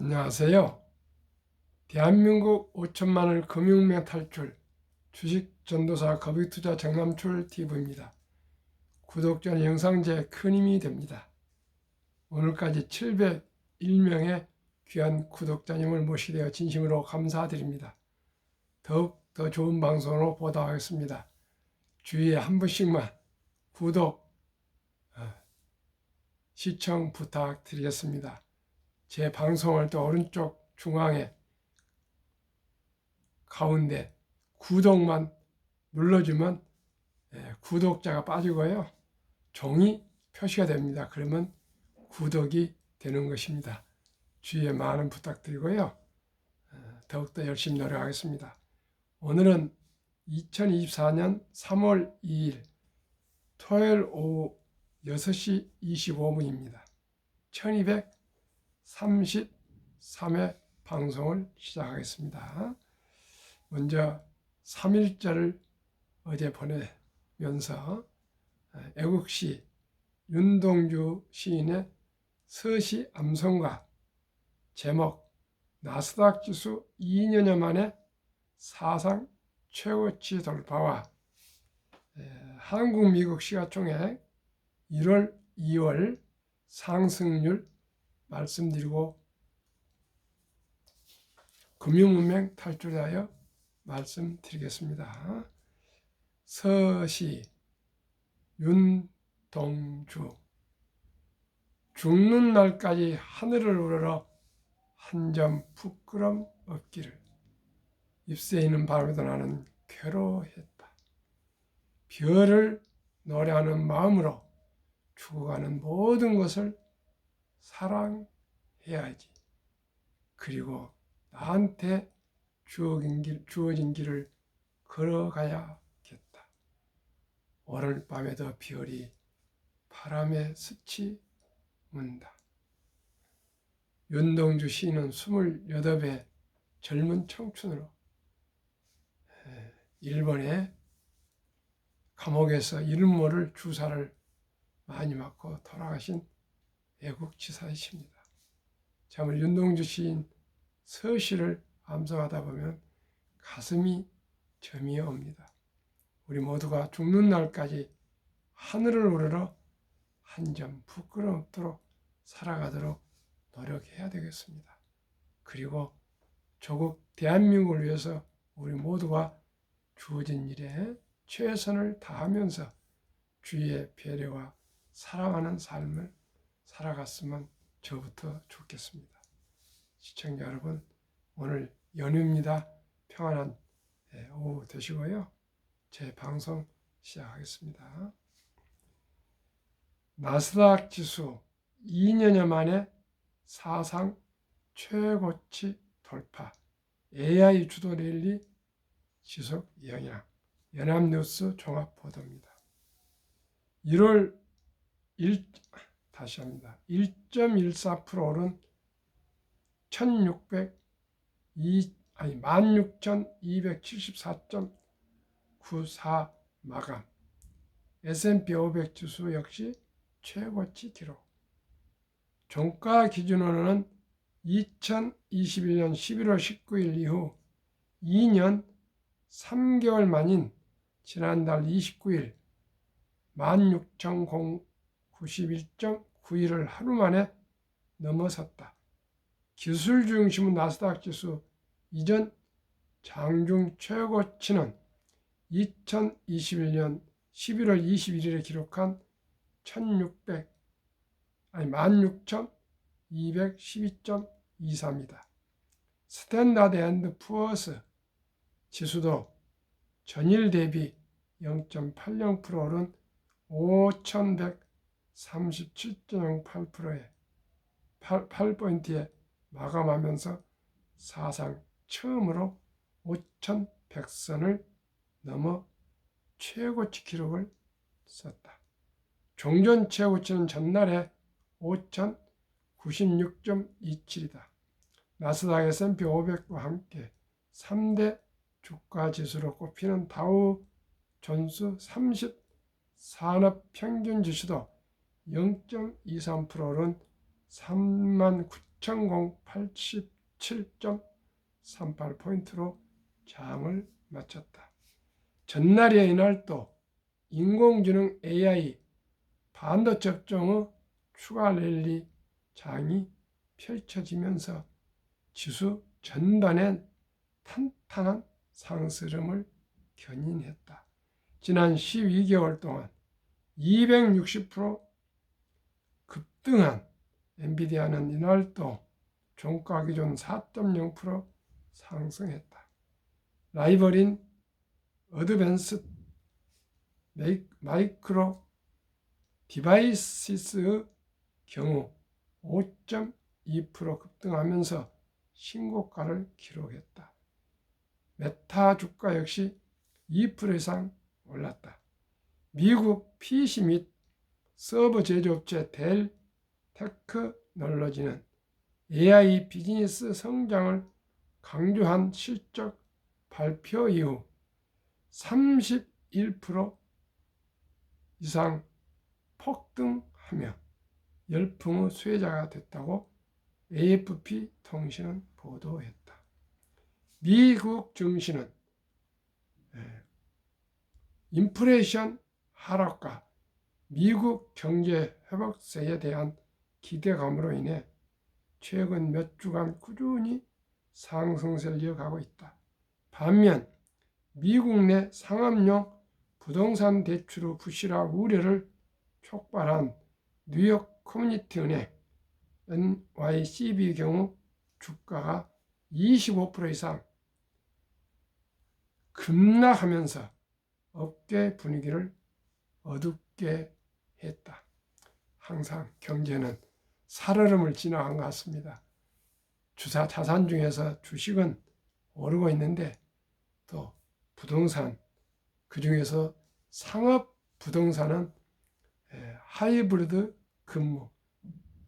안녕하세요. 대한민국 5천만을 금융맹 탈출 주식 전도사 거비투자 정남출 TV입니다. 구독자는 영상제에 큰 힘이 됩니다. 오늘까지 701명의 귀한 구독자님을 모시게 되어 진심으로 감사드립니다. 더욱 더 좋은 방송으로 보도록 하겠습니다. 주위에 한 분씩만 구독, 시청 부탁드리겠습니다. 제 방송을 또 오른쪽 중앙에 가운데 구독만 눌러주면 구독자가 빠지고요. 종이 표시가 됩니다. 그러면 구독이 되는 것입니다. 주의에 많은 부탁드리고요. 더욱더 열심히 노력하겠습니다. 오늘은 2024년 3월 2일 토요일 오후 6시 25분입니다. 1233회 방송을 시작하겠습니다. 먼저 3.1절을 어제 보내면서 애국시 윤동주 시인의 서시 암송가 제목 나스닥 지수 2년여 만에 사상 최고치 돌파와 한국 미국 시가총액 1월 2월 상승률 말씀드리고 금융문맹 탈출하여 말씀드리겠습니다. 서시 윤동주 죽는 날까지 하늘을 우러러 한 점 부끄럼 없기를 잎새 있는 밤에도 나는 괴로워했다. 별을 노래하는 마음으로 죽어가는 모든 것을 사랑해야지. 그리고 나한테 주어진 길을 걸어가야겠다. 오늘 밤에도 별이 바람에 스치 문다. 윤동주 시인은 28의 젊은 청춘으로 일본의 감옥에서 이름 모를 주사를 많이 맞고 돌아가신 애국지사이십니다. 참으로 윤동주 시인 서시를 암송하다 보면 가슴이 점이 옵니다. 우리 모두가 죽는 날까지 하늘을 우러러 한 점 부끄럼 없도록 살아가도록 노력해야 되겠습니다. 그리고 조국 대한민국을 위해서 우리 모두가 주어진 일에 최선을 다하면서 주위의 배려와 사랑하는 삶을 살아갔으면 저부터 좋겠습니다. 시청자 여러분, 오늘 연휴입니다. 평안한 오후 되시고요. 제 방송 시작하겠습니다. 나스닥 지수 2년여 만에 사상 최고치 돌파, AI 주도 랠리 지속 영향, 연합뉴스 종합 보도입니다. 1월 1.14% 오른 16,274.94 마감. S&P 500 지수 역시 최고치 기록. 종가 기준으로는 2021년 11월 19일 이후 2년 3개월 만인 지난달 29일 16,091.91을 하루 만에 넘어섰다. 기술 중심은 나스닥 지수 이전 장중 최고치는 2021년 11월 21일에 기록한 16,212.23이다. 스탠다드 앤드 푸어스 지수도 전일 대비 0.80% 오른 5,137.08%의 8포인트에 마감하면서 사상 처음으로 5,100선을 넘어 최고치 기록을 썼다. 종전 최고치는 전날에 5,096.27이다. 나스닥 S&P 500과 함께 3대 주가 지수로 꼽히는 다우 존스 30 산업 평균 지수도 0.23% 오른 6,087.38포인트로 장을 마쳤다. 전날의 이날도 인공지능 AI 반도체 업종의 추가 랠리 장이 펼쳐지면서 지수 전반엔 탄탄한 상승을 견인했다. 지난 12개월 동안 260% 급등한 엔비디아는 이날도 종가 기준 4.0% 상승했다. 라이벌인 어드밴스 마이크로 디바이시스의 경우 5.2% 급등하면서 신고가를 기록했다. 메타 주가 역시 2% 이상 올랐다. 미국 PC 및 서버 제조업체 델 테크놀로지는 AI 비즈니스 성장을 강조한 실적 발표 이후 31% 이상 폭등하며 열풍의 수혜자가 됐다고 AFP 통신은 보도했다. 미국 증시는 인플레이션 하락과 미국 경제 회복세에 대한 기대감으로 인해 최근 몇 주간 꾸준히 상승세를 이어가고 있다. 반면 미국 내 상업용 부동산 대출의 부실화 우려를 촉발한 뉴욕 커뮤니티 은행 NYCB의 경우 주가가 25% 이상 급락하면서 업계 분위기를 어둡게 했다. 항상 경제는 살얼음을 지나간 것 같습니다. 자산 중에서 주식은 오르고 있는데 또 부동산, 그 중에서 상업 부동산은 하이브리드 근무,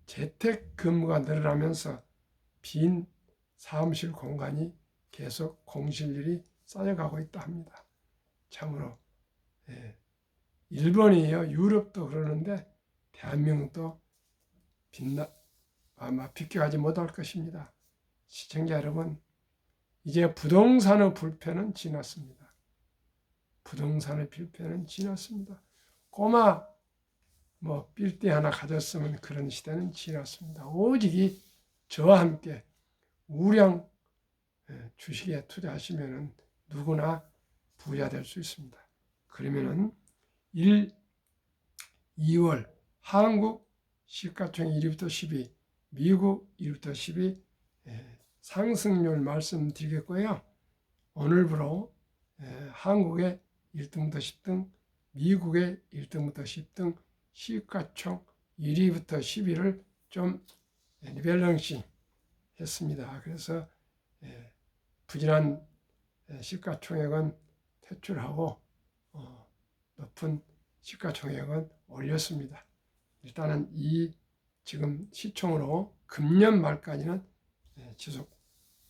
재택 근무가 늘어나면서 빈 사무실 공간이 계속 공실률이 쌓여가고 있다 합니다. 참으로 일본이요, 유럽도 그러는데 대한민국도 아마 비껴가지 못할 것입니다. 시청자 여러분, 이제 부동산의 불패는 지났습니다. 부동산의 불패는 지났습니다. 꼬마 빌대 하나 가졌으면 그런 시대는 지났습니다. 오직 저와 함께 우량 주식에 투자하시면 누구나 부자 될 수 있습니다. 그러면은 2월 한국 시가총액 1위부터 10위, 미국 1위부터 10위 상승률 말씀드리겠고요. 오늘부로 한국의 1등부터 10등, 미국의 1등부터 10등 시가총 1위부터 10위를 좀 리밸런싱 했습니다. 그래서 부진한 시가총액은 퇴출하고 높은 시가총액은 올렸습니다. 일단은 이 지금 시총으로 금년 말까지는 지속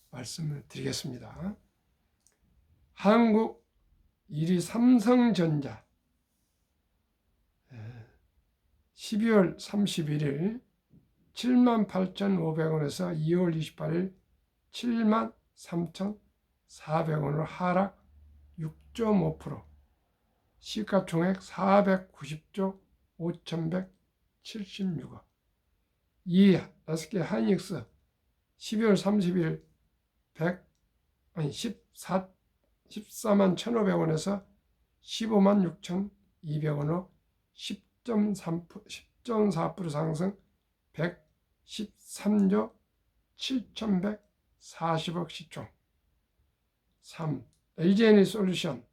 말씀을 드리겠습니다. 한국 1위 삼성전자 12월 31일 78,500원에서 2월 28일 73,400원으로 하락 6.5%, 시가총액 490조 5,176억. 이 SK 하이닉스 12월 30일 14만 1,500원에서 15만 6,200원으로 10.4% 상승 113조 7,140억 시총. 3. LG에너지솔루션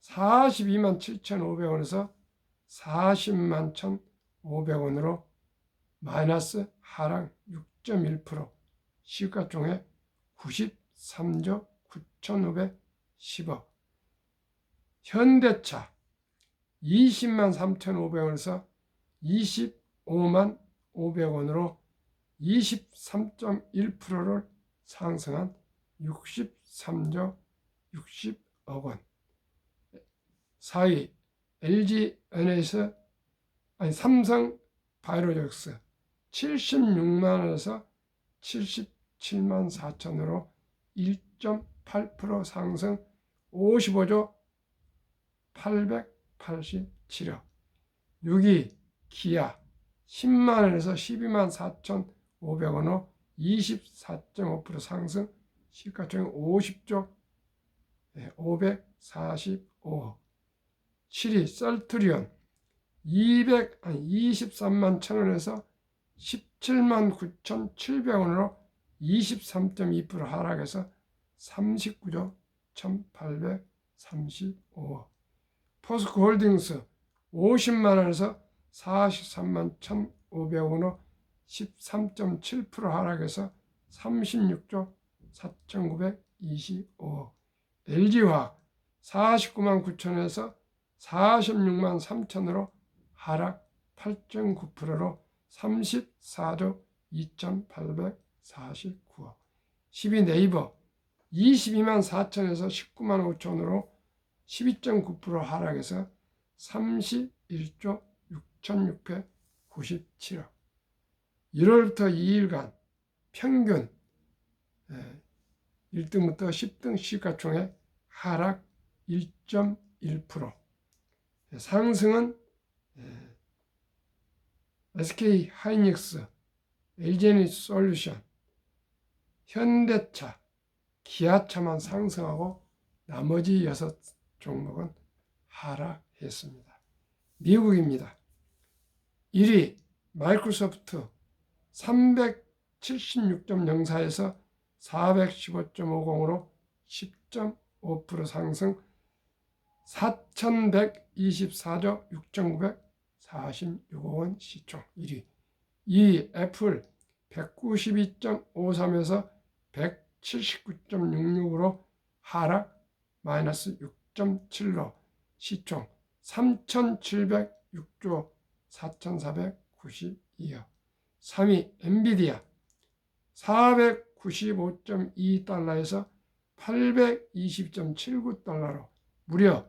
42만 7,500원에서 40만 1,500원으로 마이너스 하락 6.1%, 시가총액 93조 9,510억. 현대차 20만 3,500원에서 25만 500원으로 23.1%를 상승한 63조 60억 원. 4위 삼성 바이오로직스 76만 원에서 77만 4천으로 1.8% 상승 55조 887억. 6위 기아 10만원에서 12만 4,500원으로 24.5% 상승 시가총액 50조 545억. 7위 셀트리온 23만 1천원에서 17만 9,700원으로 23.2% 하락해서 39조 1,835억. 포스코홀딩스 50만원에서 43만 1,500원으로 13.7% 하락해서 36조 4,925억. LG화학 49만 9천원에서 46만 3천원으로 하락 8.9%로 34조 2,849억. 10위 네이버 22만 4천에서 19만 5천원으로 12.9% 하락해서 31조 6,697억. 1월부터 2일간 평균 1등부터 10등 시가총액 하락 1.1%. 상승은 SK 하이닉스, LG에너지솔루션, 현대차, 기아차만 상승하고 나머지 6 종목은 하락했습니다. 미국입니다. 1위 마이크로소프트 376.04에서 415.50으로 10.5% 상승 4,124조 6,946억 원 시총 1위. 2위 애플 192.53에서 179.66으로 하락 마이너스 6.7로 시총 3,706조 4,492억. 3위 엔비디아 495.2달러에서 820.79달러로 무려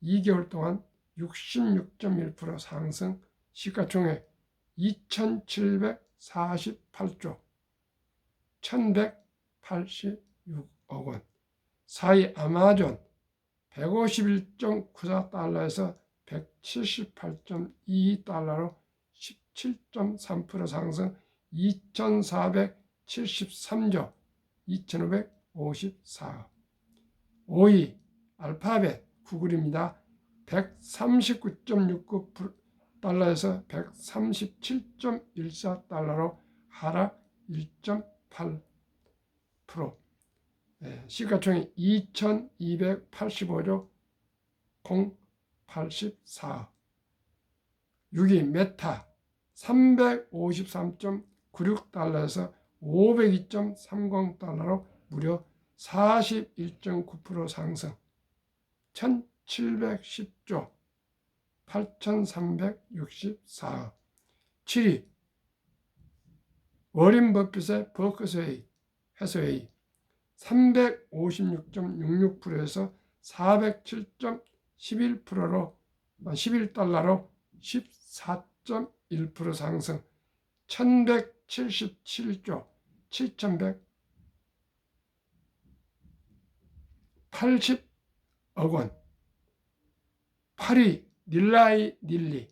2개월 동안 66.1% 상승 시가총액 2,748조 1,186억 원. 4위 아마존 151.94달러에서 178.22달러로 17.3% 상승 2,473조 2,554억. 5위 알파벳 구글입니다. 139.69달러에서 137.14달러로 하락 1.8%. 시가총액 2,285조 084억. 6위 메타 353.96달러에서 502.30달러로 무려 41.9% 상승 1,710조 8,364억. 7위 워린 버핏의 버크셔 해서웨이 356.66%에서 407.11%로 11달러로 14.1% 상승 1,177조 7,180억 원. 8위 닐라이 닐리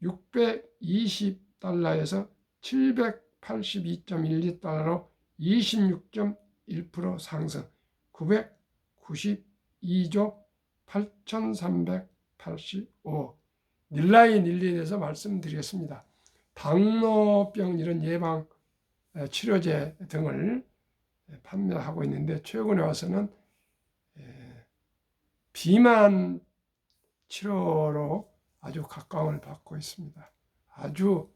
620달러에서 782.12달러로 26.1% 상승 992조 8,385억. 닐라이 닐리에 대해서 말씀드리겠습니다. 당뇨병 이런 예방 치료제 등을 판매하고 있는데 최근에 와서는 비만 치료로 아주 각광을 받고 있습니다. 아주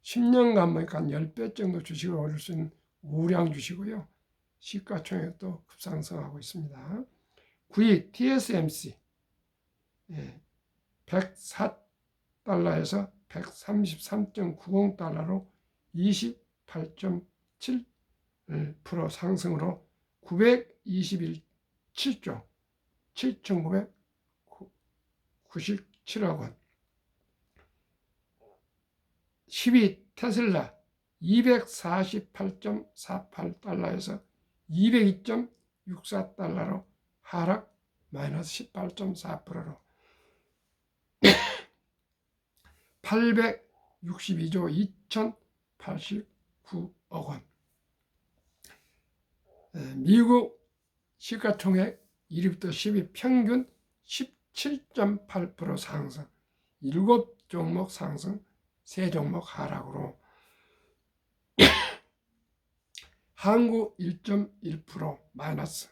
10년간 보니까 한 10배 정도 주식을 올릴 수 있는 우량 주식이고요. 시가총액도 급상승하고 있습니다. 9위 TSMC 104달러에서 133.90달러로 28.7% 상승으로 927조 7,997억 원. 10위 테슬라 248.48달러에서 202.64달러로 하락 마이너스 18.4%로 862조 2089억 원. 미국 시가총액 1위부터 10위 평균 17.8% 상승, 7종목 상승, 3종목 하락으로 한국 1.1% 마이너스,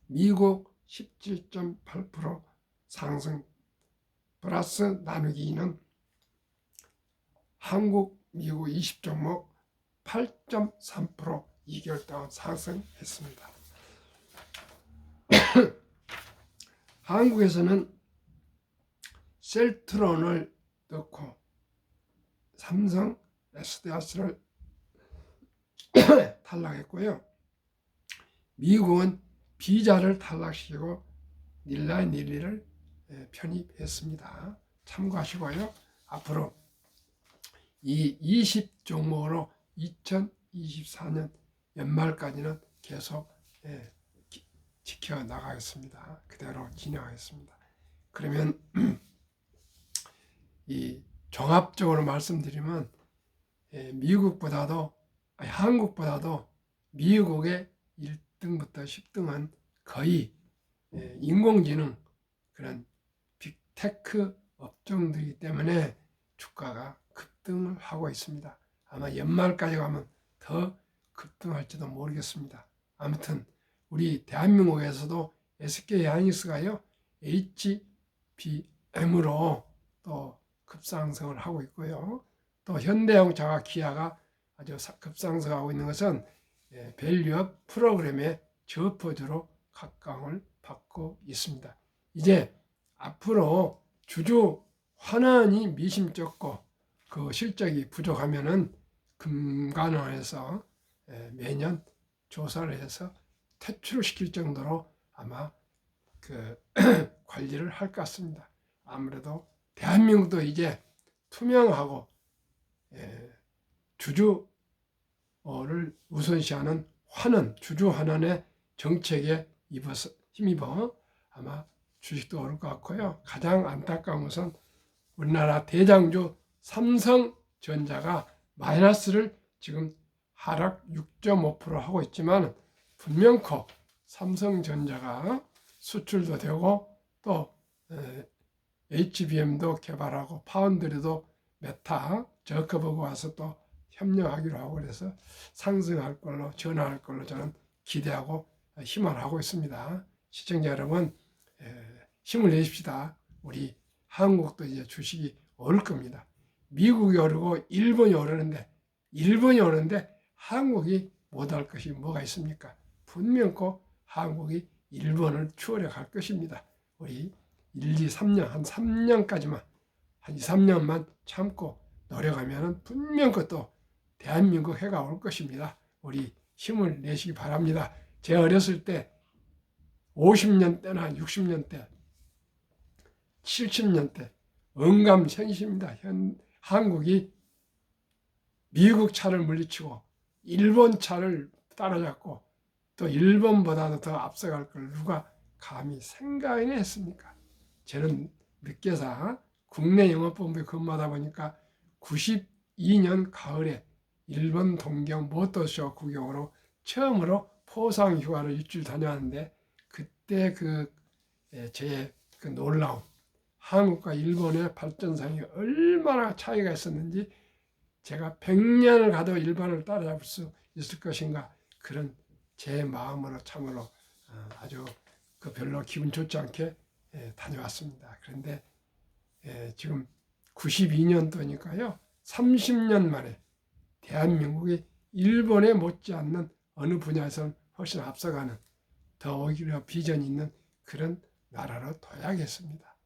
미국 17.8% 상승 플러스 나누기 2는 한국, 미국 20종목 8.3% 2개월 동안 상승했습니다. 한국에서는 셀트론을 넣고 삼성 SDS를 탈락했고요. 미국은 비자를 탈락시키고 닐라닐리를 편입했습니다. 참고하시고요. 앞으로 이 20종목으로 2024년 연말까지는 계속 지켜나가겠습니다. 그대로 진행하겠습니다. 그러면 이 종합적으로 말씀드리면 한국보다도 미국의 1등부터 10등은 거의 인공지능 그런 빅테크 업종들이기 때문에 주가가 급등을 하고 있습니다. 아마 연말까지 가면 더 급등할지도 모르겠습니다. 아무튼 우리 대한민국에서도 SK하이닉스가요 HBM으로 또 급상승을 하고 있고요. 또 현대자동차와 기아가 아주 급상승하고 있는 것은 밸류업 프로그램의 저퍼주로 각광을 받고 있습니다. 이제 앞으로 주주 환원이 미심쩍고 그 실적이 부족하면은 금감원에서 매년 조사를 해서 퇴출을 시킬 정도로 아마 그 관리를 할 것 같습니다. 아무래도 대한민국도 이제 투명하고 주주를 우선시하는 주주 환원의 정책에 힘입어 아마 주식도 오를 것 같고요. 가장 안타까운 것은 우리나라 대장주 삼성전자가 마이너스를 지금 하락 6.5% 하고 있지만 분명코 삼성전자가 수출도 되고 또 HBM도 개발하고 파운드리도 메타 저커버그 와서 또 협력하기로 하고 그래서 상승할 걸로 전환할 걸로 저는 기대하고 희망을 하고 있습니다. 시청자 여러분 힘을 내십시다. 우리 한국도 이제 주식이 오를 겁니다. 미국이 오르고 일본이 오르는데 한국이 못할 것이 뭐가 있습니까? 분명코 한국이 일본을 추월해 갈 것입니다. 우리 1, 2, 3년 한 3년까지만 한 2, 3년만 참고 노력하면 분명코 또 대한민국 해가 올 것입니다. 우리 힘을 내시기 바랍니다. 제가 어렸을 때 50년대나 60년대 70년대 언감생심입니다. 한국이 미국 차를 물리치고 일본 차를 따라잡고 또 일본보다도 더 앞서갈 걸 누가 감히 생각이나 했습니까? 저는 늦게사 국내영업본부에 근무하다 보니까 92년 가을에 일본 동경 모터쇼 구경으로 처음으로 포상 휴가를 일주일 다녀왔는데 그때 제 놀라운 한국과 일본의 발전상이 얼마나 차이가 있었는지 제가 100년을 가도 일본을 따라잡을 수 있을 것인가 그런 제 마음으로 참으로 아주 별로 기분 좋지 않게 다녀왔습니다. 그런데 지금 92년도니까요 30년 만에 대한민국이 일본에 못지않는 어느 분야에서는 훨씬 앞서가는 더 오히려 비전이 있는 그런 나라로 둬야겠습니다.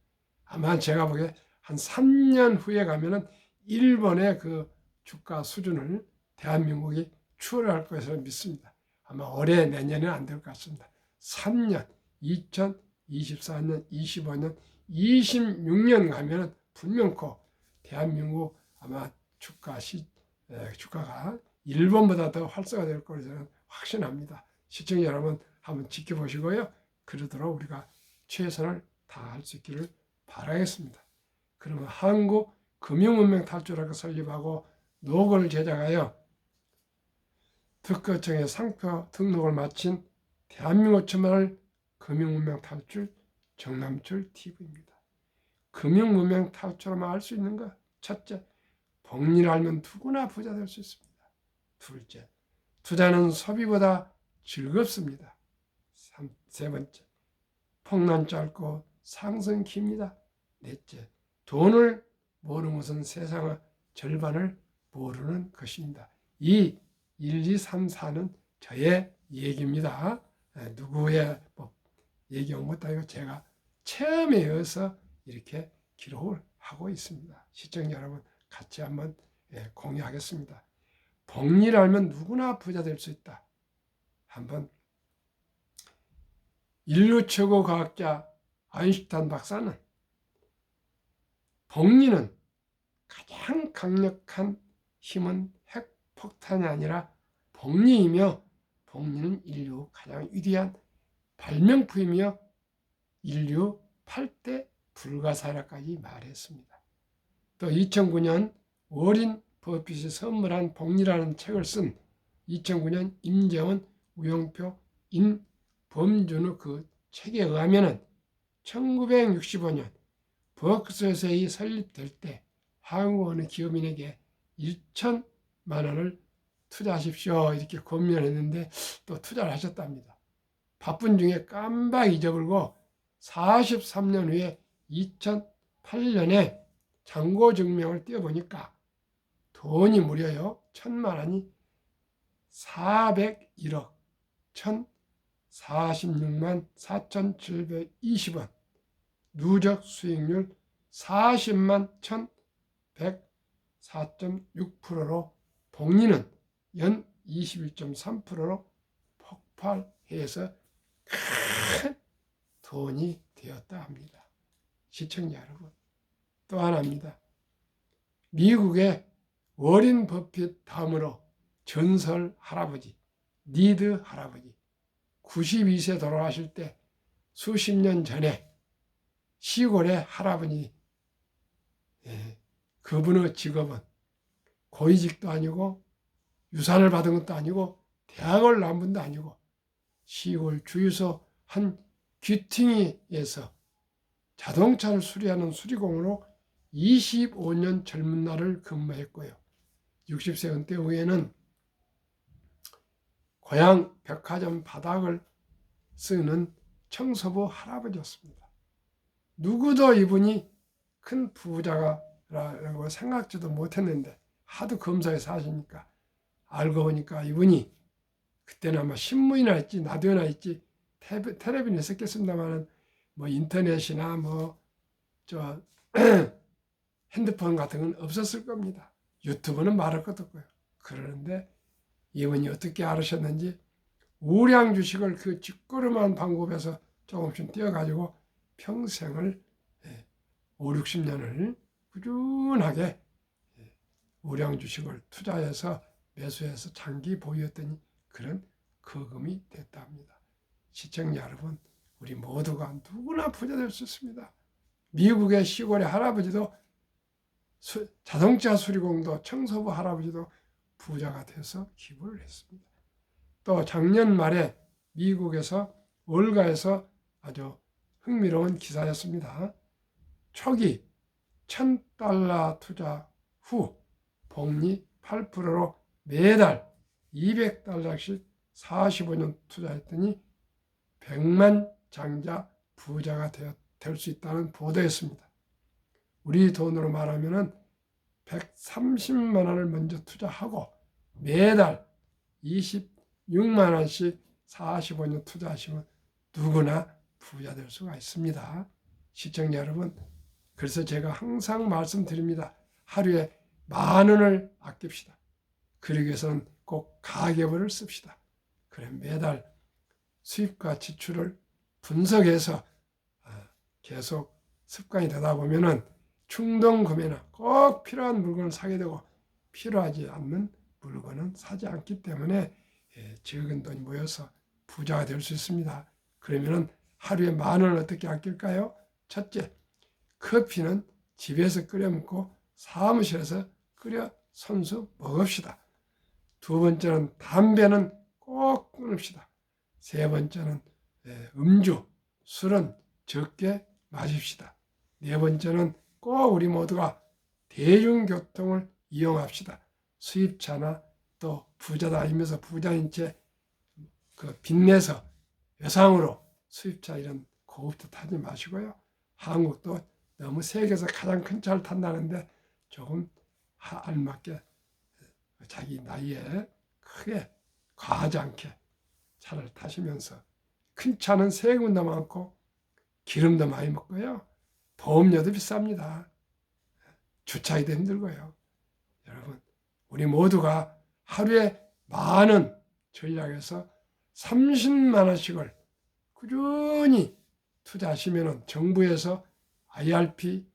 아마 제가 보기에 한 3년 후에 가면은 일본의 그 주가 수준을 대한민국이 추월할 것으로 믿습니다. 아마 올해 내년에는 안 될 것 같습니다. 3년, 2024년, 25년, 26년 가면은 분명코 대한민국 아마 주가 주가가 일본보다 더 활성화될 거로 저는 확신합니다. 시청자 여러분 한번 지켜보시고요. 그러도록 우리가 최선을 다할 수 있기를 바라겠습니다. 그러면 한국 금융문명 탈출학교 설립하고 노고를 제작하여 특허청에 상표 등록을 마친 대한민국 처음을 금융문명 탈출 정남철 TV입니다. 금융문명 탈출하면 알 수 있는 것. 첫째, 복리를 알면 누구나 부자 될 수 있습니다. 둘째, 투자는 소비보다 즐겁습니다. 세 번째, 폭난 짧고 상승 깁니다. 넷째, 돈을 모르는 것은 세상의 절반을 모르는 것입니다. 이 1, 2, 3, 4는 저의 얘기입니다. 누구의 얘기한 것도 아니고 제가 체험에 의해서 이렇게 기록을 하고 있습니다. 시청자 여러분 같이 한번 공유하겠습니다. 복리를 알면 누구나 부자 될 수 있다. 한번 인류 최고 과학자 아인슈타인 박사는 복리는 가장 강력한 힘은 핵폭탄이 아니라 복리이며 복리는 인류 가장 위대한 발명품이며 인류 8대 불가사라까지 말했습니다. 또 2009년 워린 버핏이 선물한 복리라는 책을 쓴 2009년 임재원 우영표 인범준의 그 책에 의하면 1965년 버크셔세이 설립될 때 한국 어느 기업인에게 1천만 원을 투자하십시오 이렇게 권면했는데 또 투자를 하셨답니다. 바쁜 중에 깜빡 잊어버리고 43년 후에 2008년에 잔고증명을 띄워보니까 돈이 무려요 1,000만 원이 401억 1,046만 4,720원 누적 수익률 40만 1,104.6%로 복리는 연 21.3%로 폭발해서 큰 돈이 되었다 합니다. 시청자 여러분, 또 하나입니다. 미국의 워린 버핏 다음으로 전설 할아버지, 니드 할아버지 92세 돌아가실 때 수십 년 전에 시골의 할아버지, 그분의 직업은 고위직도 아니고 유산을 받은 것도 아니고 대학을 나온 분도 아니고 시골 주유소 한 귀퉁이에서 자동차를 수리하는 수리공으로 25년 젊은 날을 근무했고요. 60세 은퇴 후에는 고향 백화점 바닥을 쓰는 청소부 할아버지였습니다. 누구도 이분이 큰 부자라고 생각지도 못했는데 하도 검사에 사시니까 알고 보니까 이분이 그때는 아마 신문이나 있지 라디오나 있지 텔레비전에 있었겠습니다만 뭐 인터넷이나 핸드폰 같은 건 없었을 겁니다. 유튜브는 말할 것도 없고요. 그러는데 이분이 어떻게 알으셨는지 우량 주식을 그 뒷걸음한 방법에서 조금씩 띄어가지고 평생을 5, 60년을 꾸준하게 우량 주식을 투자해서 매수해서 장기 보유했더니 그런 거금이 됐다 합니다. 시청자 여러분, 우리 모두가 누구나 부자 될 수 있습니다. 미국의 시골의 할아버지도 자동차 수리공도 청소부 할아버지도 부자가 돼서 기부를 했습니다. 또 작년 말에 미국에서 월가에서 아주 흥미로운 기사였습니다. 초기 $1,000 투자 후 복리 8%로 매달 $200씩 45년 투자했더니 100만 장자 부자가 될 수 있다는 보도였습니다. 우리 돈으로 말하면 130만 원을 먼저 투자하고 매달 26만 원씩 45년 투자하시면 누구나 부자 될 수가 있습니다. 시청자 여러분, 그래서 제가 항상 말씀드립니다. 하루에 10,000원을 아낍시다. 그러기 위해서는 꼭 가계부를 씁시다. 그래 매달 수입과 지출을 분석해서 계속 습관이 되다 보면은 충동 구매나 꼭 필요한 물건을 사게 되고 필요하지 않는 물건은 사지 않기 때문에 적은 돈이 모여서 부자가 될 수 있습니다. 그러면은 하루에 10,000원을 어떻게 아낄까요? 첫째, 커피는 집에서 끓여 먹고 사무실에서 끓여 손수 먹읍시다. 두 번째는 담배는 꼭 끊읍시다. 세 번째는 음주, 술은 적게 마십시다. 네 번째는 꼭 우리 모두가 대중교통을 이용합시다. 수입차나 또 부자다 하면서 부자인 채 빚내서 외상으로 수입차 이런 고급차 타지 마시고요. 한국도 너무 세계에서 가장 큰 차를 탄다는데 조금 알맞게 자기 나이에 크게 과하지 않게 차를 타시면서, 큰 차는 세금도 많고 기름도 많이 먹고요. 보험료도 비쌉니다. 주차하기도 힘들고요. 여러분, 우리 모두가 하루에 많은 전략에서 30만 원씩을 꾸준히 투자하시면 정부에서 IRP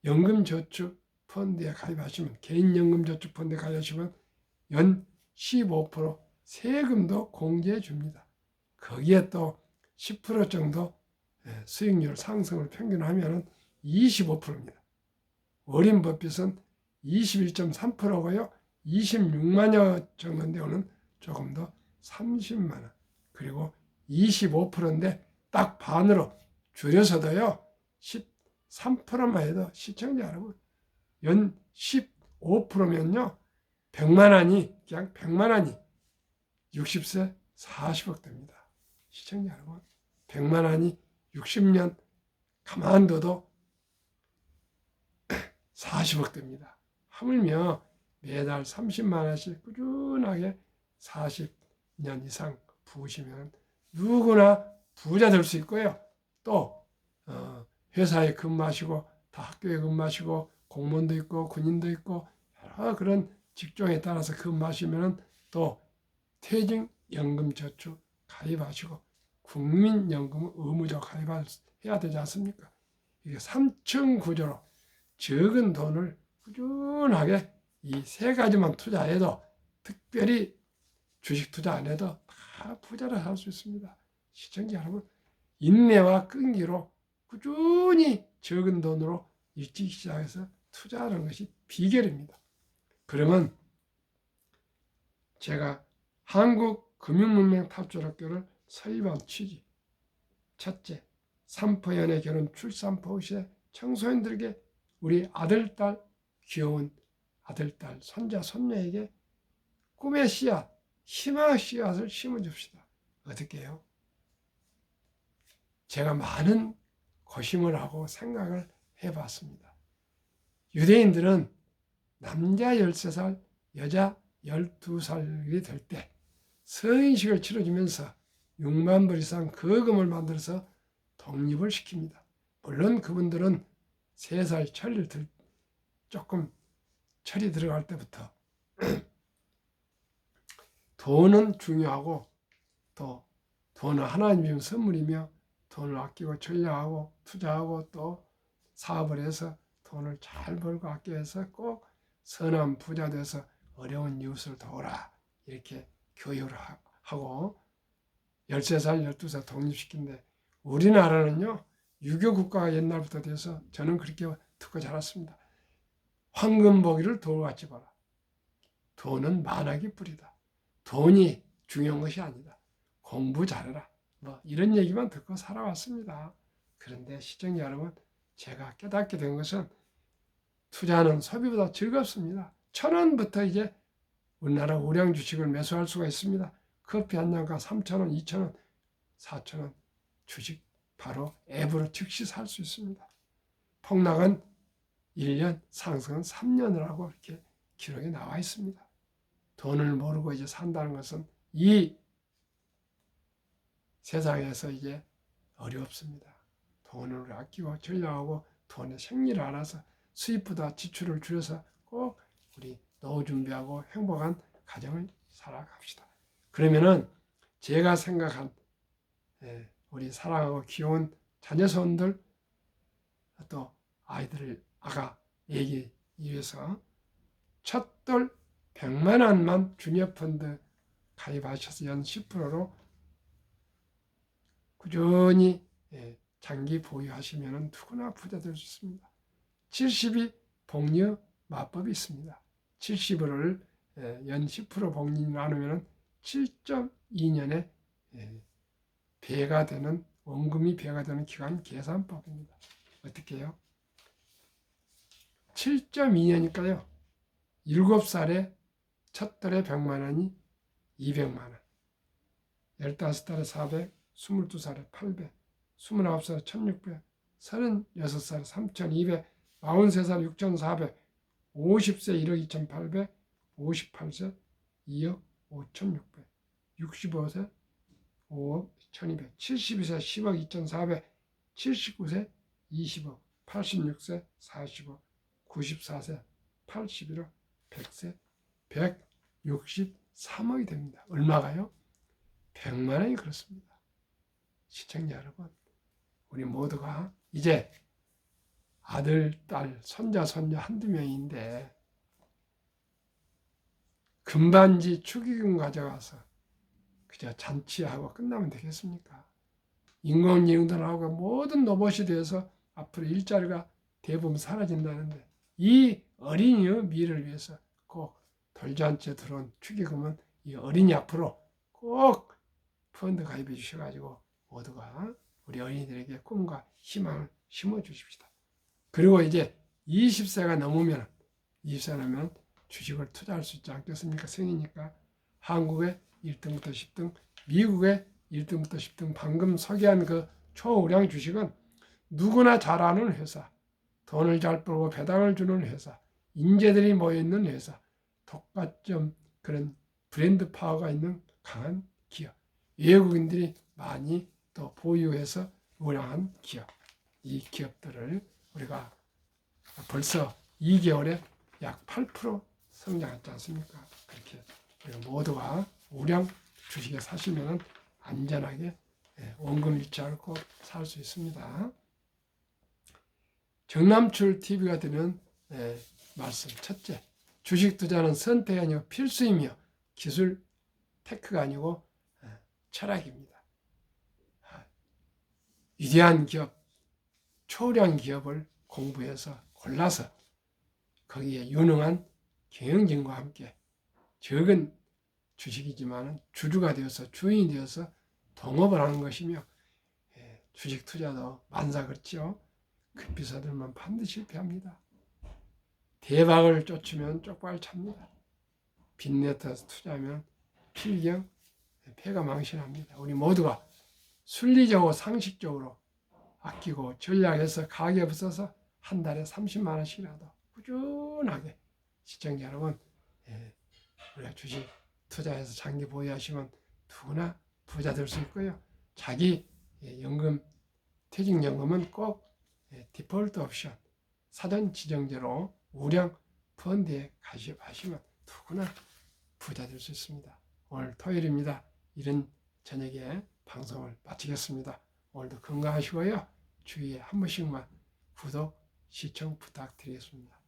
연금저축펀드에 가입하시면, 개인연금저축펀드에 가입하시면 연 15% 세금도 공제해 줍니다. 거기에 또 10% 정도 수익률 상승을 평균하면 25%입니다. 어린법빚은 21.3%고요. 26만여 정도 되는 조금 더 30만 원. 그리고 25%인데 딱 반으로 줄여서도요. 13%만 해도 시청자 여러분, 연 15%면요. 100만 원이, 그냥 100만 원이 60세 40억 됩니다. 시청자 여러분, 100만 원이 60년 가만둬도 40억 됩니다. 하물며 매달 30만 원씩 꾸준하게 40년 이상 부으시면 누구나 부자 될 수 있고요. 또 회사에 근무하시고, 다 학교에 근무하시고, 공무원도 있고 군인도 있고 여러 그런 직종에 따라서 근무하시면 또 퇴직연금저축 가입하시고 국민연금 의무적 가입해야 되지 않습니까? 이게 3층 구조로 적은 돈을 꾸준하게 이 세 가지만 투자해도, 특별히 주식 투자 안 해도 다 부자를 할 수 있습니다. 시청자 여러분, 인내와 끈기로 꾸준히 적은 돈으로 일찍 시작해서 투자하는 것이 비결입니다. 그러면 제가 한국금융문명 탑출학교를 설립한 취지, 첫째, 삼포연애 결혼 출산포 시대 청소년들에게 우리 아들, 딸, 귀여운 아들, 딸, 손자, 손녀에게 꿈의 씨앗, 희망의 씨앗을 심어줍시다. 어떻게 해요? 제가 많은 고심을 하고 생각을 해봤습니다. 유대인들은 남자 13살, 여자 12살이 될 때 성인식을 치러주면서 6만 불 이상 거금을 만들어서 독립을 시킵니다. 물론 그분들은 3살 조금 철이 들어갈 때부터 돈은 중요하고, 또 돈은 하나님의 선물이며 돈을 아끼고 전략하고 투자하고 또 사업을 해서 돈을 잘 벌고 아껴서 꼭 선한 부자 돼서 어려운 이웃을 도우라, 이렇게 교육을 하고 13살, 12살 독립시킨데, 우리나라는요 유교 국가가 옛날부터 돼서 저는 그렇게 듣고 자랐습니다. 황금보기를 돌같이 봐라. 돈은 만학이 뿌리다. 돈이 중요한 것이 아니다. 공부 잘해라. 뭐 이런 얘기만 듣고 살아왔습니다. 그런데 시청자 여러분, 제가 깨닫게 된 것은 투자는 소비보다 즐겁습니다. 1,000원부터 이제 우리나라 우량 주식을 매수할 수가 있습니다. 커피 한 잔가 3,000원, 2,000원, 4,000원 주식 바로 앱으로 즉시 살 수 있습니다. 폭락은 1년, 상승은 3년이라고 이렇게 기록에 나와 있습니다. 돈을 모르고 이제 산다는 것은 이 세상에서 이제 어렵습니다. 돈을 아끼고 전략하고 돈의 생리를 알아서 수입보다 지출을 줄여서 꼭 우리 노후 준비하고 행복한 가정을 살아갑시다. 그러면은 제가 생각한 우리 사랑하고 귀여운 자녀손들, 또 아이들을 애기 위해서 첫돌 100만 원만 주니어펀드 가입하셔서 연 10%로 꾸준히 장기 보유하시면 누구나 부자 될 수 있습니다. 70이 복리 마법이 있습니다. 70을 연 10% 복리 나누면 7.2년에 배가 되는 원금이 배가 되는 기간 계산법입니다. 어떻게 해요? 7.2년이니까요. 7살에 첫 달에 100만 원이 200만 원, 15달에 400, 22살에 800, 29살에 1600, 36살에 3200, 43살 6400, 50세 1억 2800, 58세 2억 5600, 65세 5억 1200, 72세 10억 2400, 79세 20억, 86세 40억, 94세 81억, 100세 163억이 됩니다. 얼마가요? 100만 원이 그렇습니다. 시청자 여러분, 우리 모두가 이제 아들, 딸, 손자, 손녀 한두 명인데 금반지 축의금 가져가서 그저 잔치하고 끝나면 되겠습니까? 인공지능도 나오고 모든 로봇이 돼서 앞으로 일자리가 대부분 사라진다는데 이 어린이의 미래를 위해서 꼭 돌잔치에 들어온 축의금은 이 어린이 앞으로 꼭 펀드 가입해 주셔가지고 모두가 우리 어린이들에게 꿈과 희망을 심어주십시다. 그리고 이제 20세가 넘으면 주식을 투자할 수 있지 않겠습니까? 성이니까 한국의 1등부터 10등, 미국의 1등부터 10등 방금 소개한 그 초우량 주식은 누구나 잘 아는 회사, 돈을 잘 벌고 배당을 주는 회사, 인재들이 모여있는 회사, 독과점 그런 브랜드 파워가 있는 강한 기업, 외국인들이 많이 또 보유해서 우량한 기업, 이 기업들을 우리가 벌써 2개월에 약 8% 성장했지 않습니까? 그렇게 우리가 모두가 우량 주식에 사시면 안전하게 원금 잃지 않고 살 수 있습니다. 정남출 TV가 드리는 말씀 첫째, 주식 투자는 선택이 아니고 필수이며 기술 테크가 아니고 철학입니다. 위대한 기업, 초량 기업을 공부해서 골라서 거기에 유능한 경영진과 함께 적은 주식이지만 주주가 되어서 주인이 되어서 동업을 하는 것이며 주식 투자도 만사 그렇지요. 급비사들만 반드시 실패합니다. 대박을 쫓으면 쪽박을 찹니다. 빚내서 투자하면 필경 패가 망신합니다. 우리 모두가 순리적으로 상식적으로 아끼고 전략해서 가계 없어서 한 달에 30만 원씩이라도 꾸준하게 시청자 여러분 우리가 주식 투자해서 장기 보유하시면 누구나 부자 될 수 있고요. 자기 연금 퇴직연금은 꼭 디폴트 옵션 사전 지정제로 우량 펀드에 가입하시면 누구나 부자 될 수 있습니다. 오늘 토요일입니다. 이른 저녁에 방송을 마치겠습니다. 오늘도 건강하시고요. 주위에 한 번씩만 구독, 시청 부탁드리겠습니다.